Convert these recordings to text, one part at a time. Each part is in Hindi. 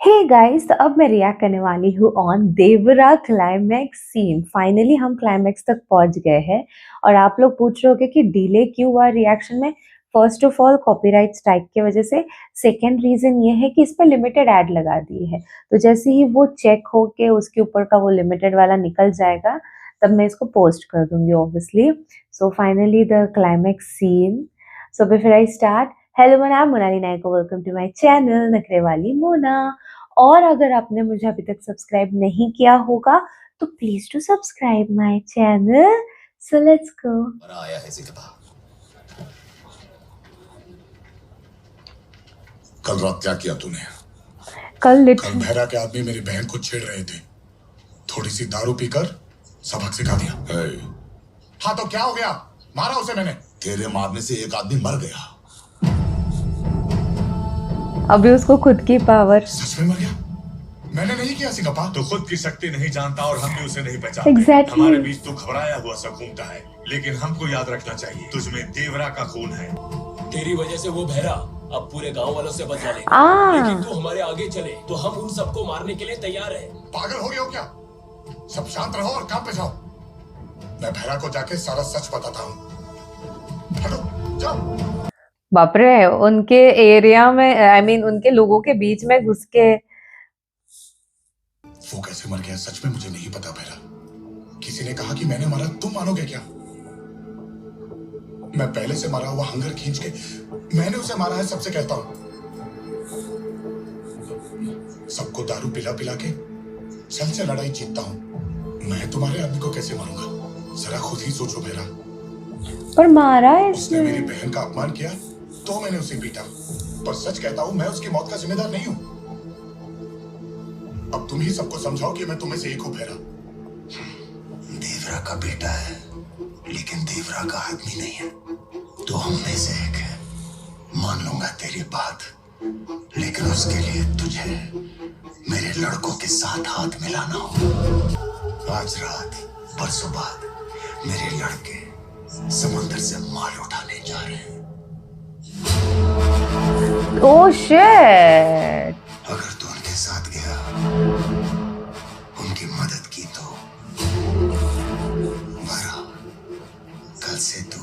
हे गाइस, तो अब मैं रिएक्ट करने वाली हूँ on Devara climax scene. Finally हम क्लाइमैक्स तक पहुंच गए हैं और आप लोग पूछ रहे होगे कि डिले क्यों हुआ रिएक्शन में। First of all copyright strike की वजह से। सेकंड रीजन ये है कि इस पर लिमिटेड ऐड लगा दी है, तो जैसे ही वो चेक हो के उसके ऊपर का वो लिमिटेड वाला निकल जाएगा तब मैं इसको पोस्ट कर दूंगी obviously. So finally the climax scene. So before I start, hello Mona, I am Monali Nayak, welcome to my channel Nakhre Wali Mona. और अगर आपने मुझे अभी तक सब्सक्राइब नहीं किया होगा तो please to subscribe my channel. So let's go. आया है जिक्र। कल रात क्या किया तूने? कल भैरा के आदमी मेरी बहन को छेड़ रहे थे, थोड़ी सी दारू पीकर सबक सिखा दिया। हाँ तो क्या हो गया? मारा उसे मैंने। तेरे मारने से एक आदमी मर गया। अभी उसको खुद की पावर। सच में मर गया? मैंने नहीं किया सिंगप्पा। तो खुद की शक्ति नहीं जानता और हम भी उसे नहीं पहचानते। Exactly. हमारे बीच तो घबराया हुआ सा घूमता है, लेकिन हमको याद रखना चाहिए तुझमें देवरा का खून है। तेरी वजह से वो बहरा अब पूरे गांव वालों से बदला लेगा। लेकिन तू हमारे आगे चले तो हम उन सबको मारने के लिए तैयार हैं। पागल हो गए हो क्या? सब शांत रहो और काम पे जाओ। मैं भैरा को जाके सारा सच बताता हूँ। हटो, जाओ। बाप रे, उनके एरिया में, आई मीन उनके लोगों के बीच में घुस के। वो कैसे मर गया सच में मुझे नहीं पता भैरा। किसी ने कहा कि मैंने मारा, तुम मानोगे क्या? मैं पहले से मारा हुआ हंगर खींच के मैंने उसे मारा है, सबसे कहता हूं। सबको दारू पिला पिला के छल से लड़ाई जीतता हूं। मैं तुम्हारे आदमी को कैसे मारूंगा? जरा खुद ही सोचो भैरा। पर मारा है उसने मेरी बहन का अपमान किया तो मैंने उसे पीटा, पर सच कहता हूं मैं उसकी मौत का जिम्मेदार नहीं हूं। अब तुम ही सबको समझाओ कि मैं तुम्हें से एक हूं भैरा। देवरा का बेटा है लेकिन देवरा का आदमी नहीं है, तो हम में से एक है। मान लूंगा तेरी बात, लेकिन उसके लिए तुझे मेरे लड़कों के साथ हाथ मिलाना हो। आज रात परसों बाद मेरे लड़के समंदर से माल उठाने जा रहे हैं। Oh shit. अगर तू उनके साथ गया, उनकी मदद की तो भरा, कल से तू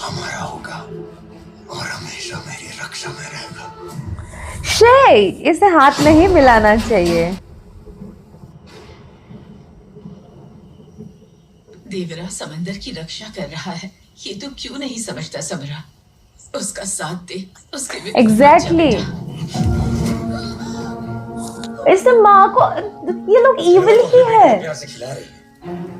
हमारा होगा और हमेशा मेरी रक्षा में रहेगा। शे, इसे हाथ नहीं मिलाना चाहिए। देवरा समंदर की रक्षा कर रहा है, ये तो क्यों नहीं समझता समरा। उसका साथ दे, उसके एग्जैक्टली। इससे माँ को, ये लोग इविल ही है। प्यार से खिला रही है,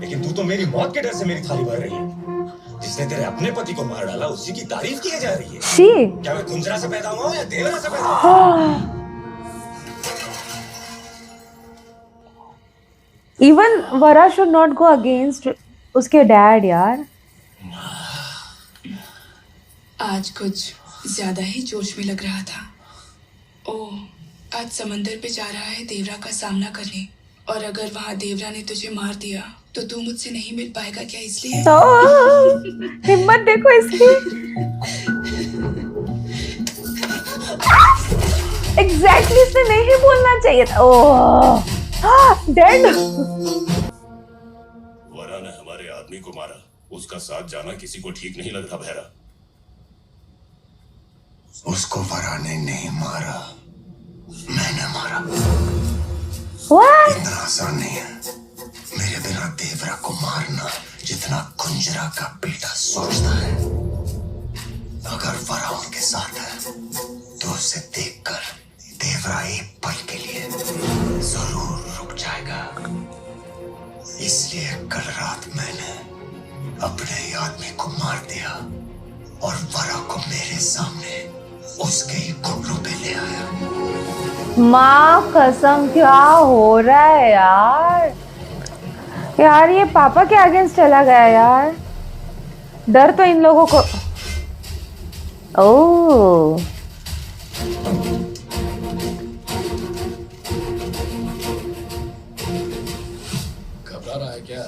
लेकिन तू तो मेरी मौत के डर से मेरी थाली भर रही है। जिसने तेरे अपने पति को मार डाला उसी की तारीफ की जा रही है। शी। क्या मैं कुंजरा से पैदा हुआ या देवरा से पैदा हुआ? Even Vara should not go against उसके डैड यार। आज कुछ ज्यादा ही जोश में लग रहा था। ओह, आज समंदर पे जा रहा है देवरा का सामना करने, और अगर वहाँ देवरा ने तुझे मार दिया तो तू मुझसे नहीं मिल पाएगा क्या? इसलिए तो हिम्मत देखो इसकी। एग्जैक्टली, इसने नहीं बोलना चाहिए था। ओह डेड। वरा ने हमारे आदमी को मारा, उसका साथ जाना किसी को ठीक नहीं लग रहा भैरा। उसको वरा ने नहीं मारा, मैंने मारा। What? इतना आसान नहीं है मेरे बिना देवरा को मारना जितना कुंजरा का बेटा सोचता है। अगर वरा उनके साथ है तो उसे देखकर देवरा एक पल के लिए जरूर रुक जाएगा। इसलिए कल रात मैंने अपने ही आदमी को मार दिया और वरा को मेरे सामने उसके ही घुटनों पे ले आया। माँ कसम, क्या हो रहा है यार? यार ये पापा के अगेंस्ट चला गया यार। डर तो इन लोगों को। ओह, घबरा रहा है क्या?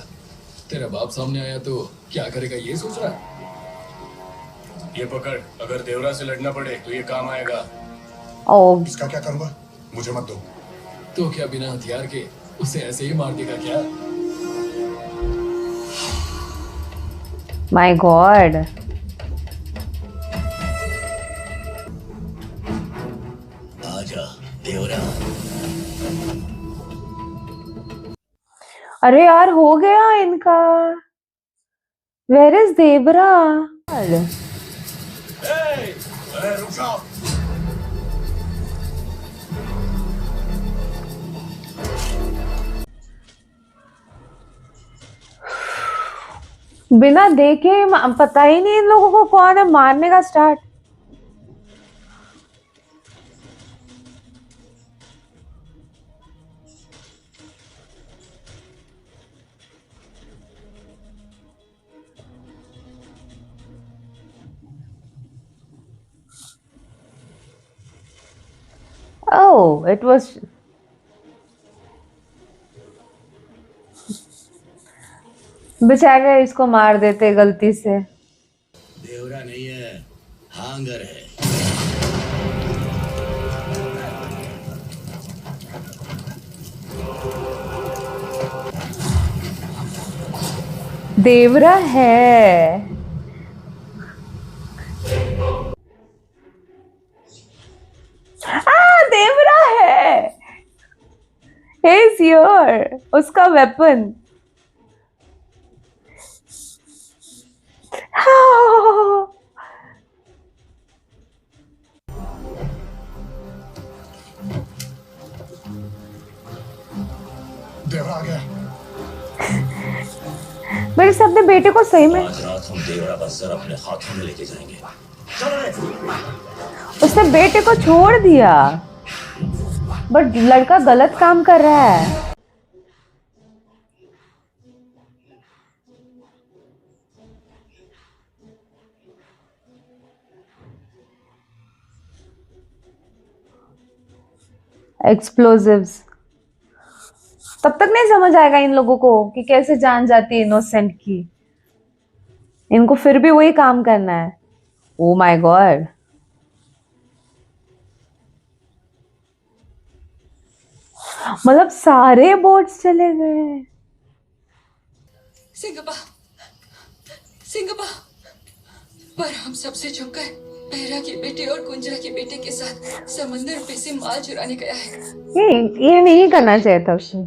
तेरा बाप सामने आया तो क्या करेगा ये सोच रहा है? ये पकड़, अगर देवरा से लड़ना पड़े तो ये काम आएगा। ओह, इसका क्या करूंगा? मुझे मत दो। तो क्या बिना हथियार के उसे ऐसे ही मार देगा क्या? माय गॉड, आजा देवरा। अरे यार हो गया इनका। वेयर इज देवरा? रुक जाओ। बिना देखे पता ही नहीं इन लोगों को कौन है, मारने का स्टार्ट। Oh, it was बेचारे इसको मार देते गलती से। देवरा नहीं है, हांगर है। देवरा है। देवरा है। He's here, उसका वेपन। देवरा आ गया। मेरे से अपने बेटे को सही में, आज रात हम देवरा का सर अपने हाथों में लेके जाएंगे। चलो रे। उसने बेटे को छोड़ दिया, बट लड़का गलत काम कर रहा है। एक्सप्लोजिव्स। तब तक नहीं समझ आएगा इन लोगों को कि कैसे जान जाती है इनोसेंट की। इनको फिर भी वही काम करना है। ओ माय गॉड, मतलब सारे बोट्स चले गए। सिंगप्पा, सिंगप्पा, पर हम सबसे छुपकर बहरा के बेटे और कुंजरा के बेटे के साथ समंदर पे से माल चुराने गया है। ये नहीं करना चाहिए था उसे।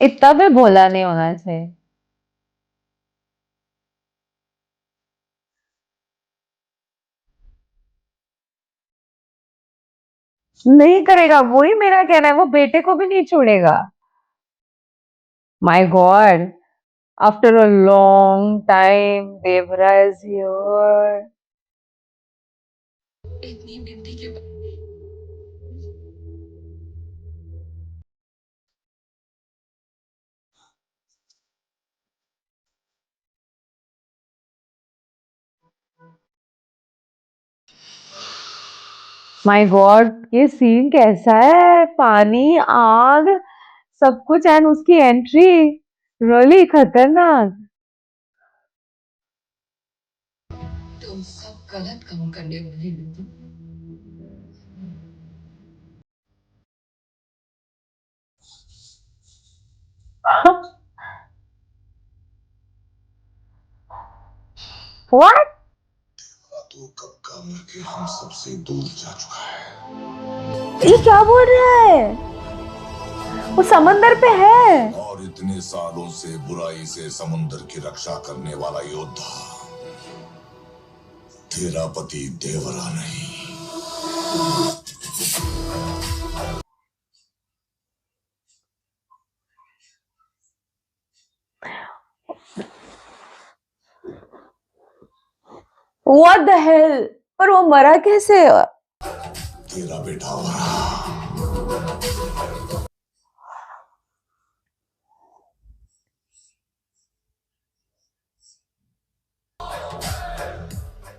इतना भी भोला नहीं होना चाहिए। नहीं करेगा, वही मेरा कहना है, वो बेटे को भी नहीं छोड़ेगा। My God, after a long time Devara is here. इतनी मिट्टी के माय गॉड, ये सीन कैसा है? पानी, आग, सब कुछ, एंड उसकी एंट्री रियली खतरनाक। तुम सब गलत काम करने वाले लोग। व्हाट? तो कब का मर के हम सबसे दूर जा चुका है। ये क्या बोल रहा है? वो समंदर पे है। और इतने सालों से बुराई से समुद्र की रक्षा करने वाला योद्धा तेरा पति देवरा नहीं। What the hell? पर वो मरा कैसे? तेरा बेटा मरा।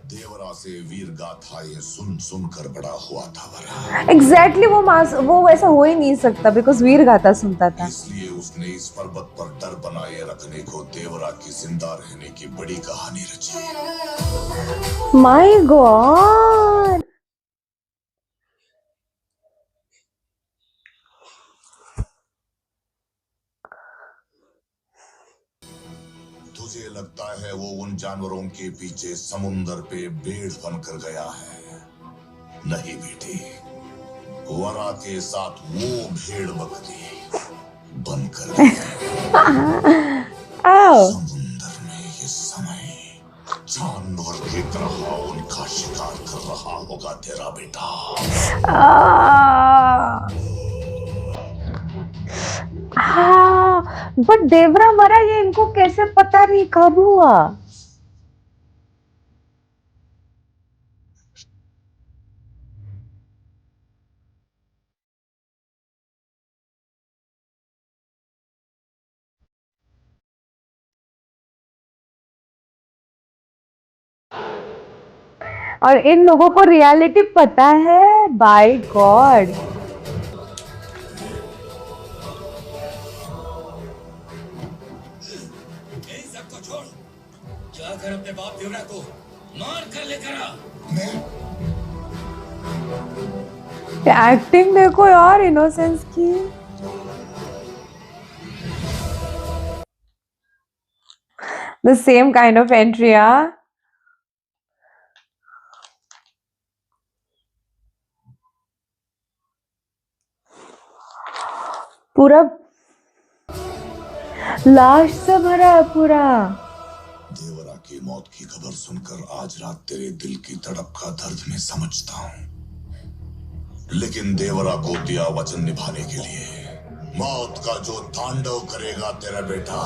देवरा से वीर गाथा ये सुन सुन कर बड़ा हुआ था वरा। एग्जैक्टली वो वैसा हो ही नहीं सकता बिकॉज वीर गाथा सुनता था। इसलिए उसने इस पर्वत पर डर बनाए रखने को देवरा की जिंदा रहने की बड़ी कहानी रची। My God. तुझे लगता है वो उन जानवरों के पीछे समुंदर पे भेड़ बनकर गया है? नहीं बेटी, वरा के साथ वो भेड़ बकरी बनकर गया है। समुंदर में ये समय जानवर की तरह उनका शिकार कर रहा होगा तेरा बेटा। बट देवरा मरा ये इनको कैसे पता नहीं कब हुआ? और इन लोगों को रियलिटी पता है। By God. सबको छोड़, जाकर अपने बाप देवरा को मार कर लेकर आ। एक्टिंग देखो यार इनोसेंस की। The same kind of entry, हाँ। पूरा लाश से भरा है पूरा। देवरा की मौत की खबर सुनकर आज रात तेरे दिल की तड़प का दर्द मैं समझता हूँ, लेकिन देवरा को दिया वचन निभाने के लिए मौत का जो तांडव करेगा तेरा बेटा,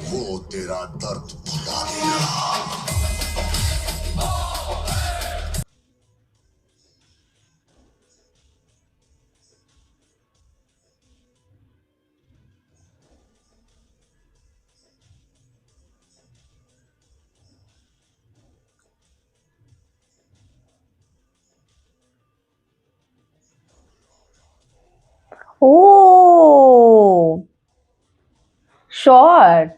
वो तेरा दर्द भुला देगा। Oh, sure.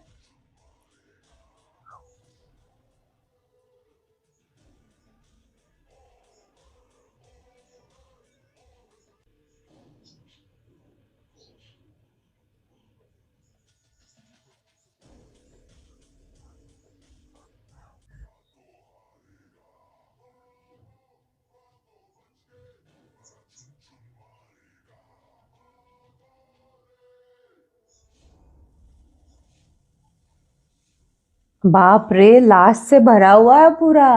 बाप रे, लाश से भरा हुआ है पूरा।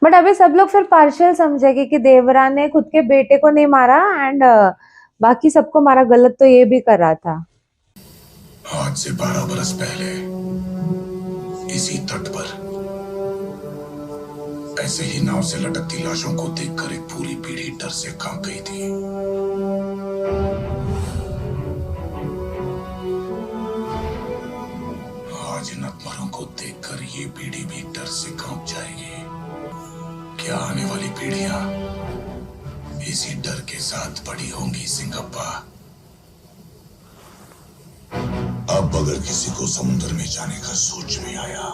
बट अभी सब लोग फिर पार्शियल समझेंगे कि देवरा ने खुद के बेटे को नहीं मारा एंड बाकी सबको मारा। गलत तो ये भी कर रहा था। आज से 12 बरस पहले इसी तट पर ऐसे ही नाव से लटकती लाशों को देखकर एक पूरी पीढ़ी डर से कांप गई थी। आज इन अतमरों को देखकर ये पीढ़ी भी डर से कांप जाएगी। क्या आने वाली पीढ़ियां इसी डर के साथ बड़ी होंगी सिंगप्पा? अब अगर किसी को समुद्र में जाने का सोच में आया,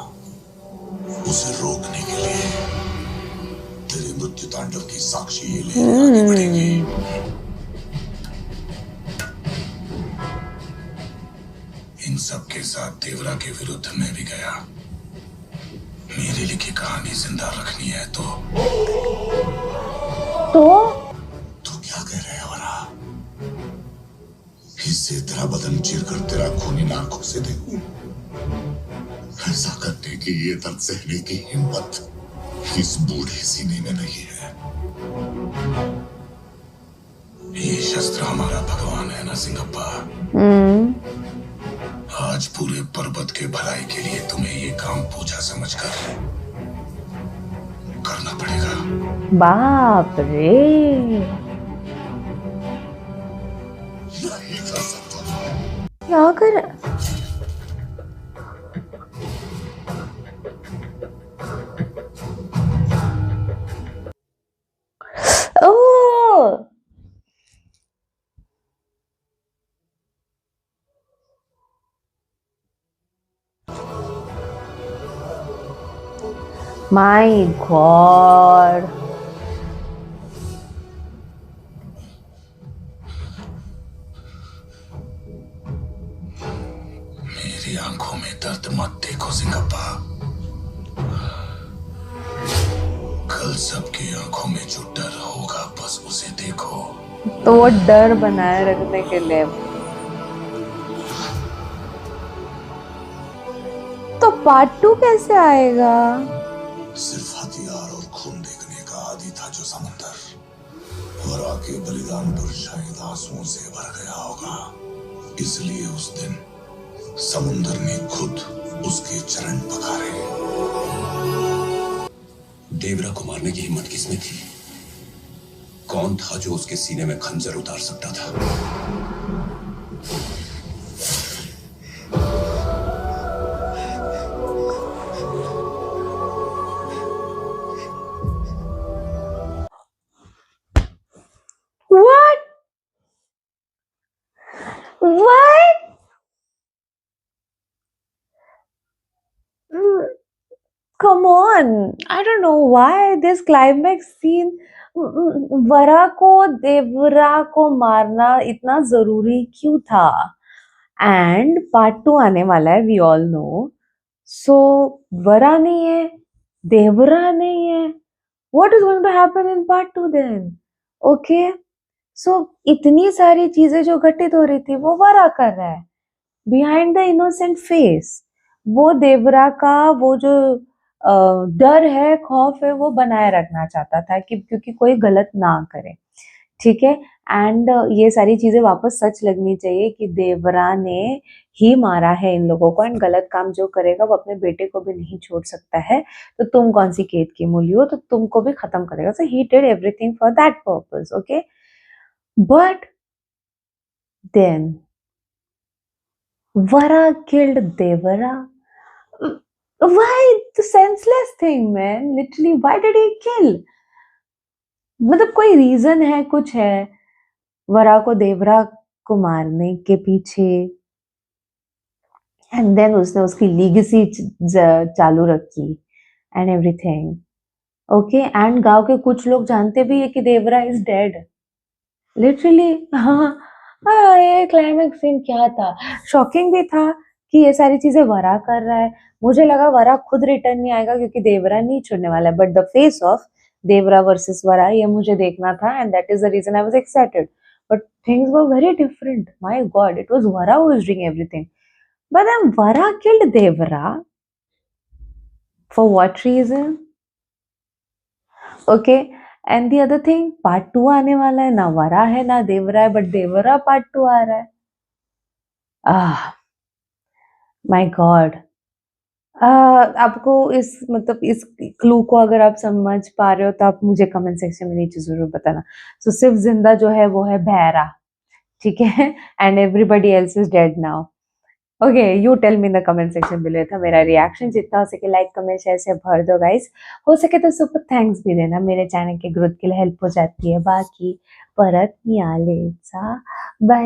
उसे रोकने के लिए तेरे मृत्यु तांडव की साक्षी ये लेकर आगे बढ़ेगी। इन सब के साथ देवरा के विरुद्ध मैं भी गया। मेरी लिखी कहानी जिंदा रखनी है तो क्या कह रहे हो वरा? इससे तेरा बदन चीरकर तेरा खून इन आंखों से देखूं? ऐसा करने की ये दर्द सहने की हिम्मत इस बूढ़े सीने में नहीं है। ये शस्त्र हमारा भगवान है ना सिंगप्पा। आज पूरे पर्वत के भलाई के लिए तुम्हें ये काम पूजा समझकर करना पड़ेगा। बाप रे, नहीं कर सकता। क्या कर माय गॉड, मेरी आंखों में दर्द मत देखो सिंगप्पा। कल सबकी आंखों में जो डर होगा बस उसे देखो। तो वो डर बनाए रखने के लिए तो पार्ट 2 कैसे आएगा? सिर्फ हथियार और खून देखने का आदी था जो समंदर, वरा के बलिदान पर शायद आंसुओं से भर गया होगा। इसलिए उस दिन समुंदर ने खुद उसके चरण पखारे। देवरा को मारने की हिम्मत किसमें थी? कौन था जो उसके सीने में खंजर उतार सकता था? What? What? Come on, I don't know why this climax scene, वरा को देवरा को मारना इतना जरूरी क्यों था? एंड पार्ट 2 आने वाला है, वी ऑल नो। सो वरा नहीं है, देवरा नहीं है, what is going to happen in part 2 then? Okay, so इतनी सारी चीजें जो घटित हो रही थी वो वरा कर रहा है बिहाइंड द इनोसेंट फेस। वो देवरा का वो जो डर है, खौफ है, वो बनाए रखना चाहता था कि क्योंकि कोई गलत ना करे, ठीक है। एंड ये सारी चीजें वापस सच लगनी चाहिए कि देवरा ने ही मारा है इन लोगों को, एंड गलत काम जो करेगा वो अपने बेटे को भी नहीं छोड़ सकता है। तो तुम कौन सी केत की मूली हो, तो तुमको भी खत्म करेगा। So he did everything for that purpose, okay. But then Vara killed Devara. Why the senseless thing, man? Literally, why did he kill? मतलब कोई रीजन है, कुछ है वरा को देवरा को मारने के पीछे? एंड देन उसने उसकी लीगेसी चालू रखी एंड एवरीथिंग, ओके। एंड गांव के कुछ लोग जानते भी है कि देवरा इज डेड, लिटरली। हाँ हाँ, ये क्लाइमेक्स सीन क्या था, शॉकिंग भी था कि ये सारी चीजें वरा कर रहा है। मुझे लगा वरा खुद रिटर्न नहीं आएगा क्योंकि देवरा नहीं छोड़ने वाला है, but the face of Devara versus Vara ये मुझे देखना था, and that is the reason I was excited. But things were very different. My god, it was Vara who was doing everything, but then Vara killed Devara for what reason? Okay, and the other thing, part 2 आने वाला है, ना वरा है ना देवरा है, बट देवरा पार्ट 2 आ रहा है। Ah my God. आपको इस मतलब इस क्लू को अगर आप समझ पा रहे हो तो आप मुझे कमेंट सेक्शन में नीचे जरूर बताना। सो सिर्फ जिंदा जो है वो है बहरा, ठीक है, and everybody else is dead now. Okay, you tell me in the comment section below. था मेरा रिएक्शन, जितना हो सके लाइक कमेंट शेयर से भर दो गाइस। हो सके तो सुपर थैंक्स भी देना, मेरे चैनल के ग्रोथ के लिए हेल्प हो जाती है। बाकी परत मियालेचा, बाय।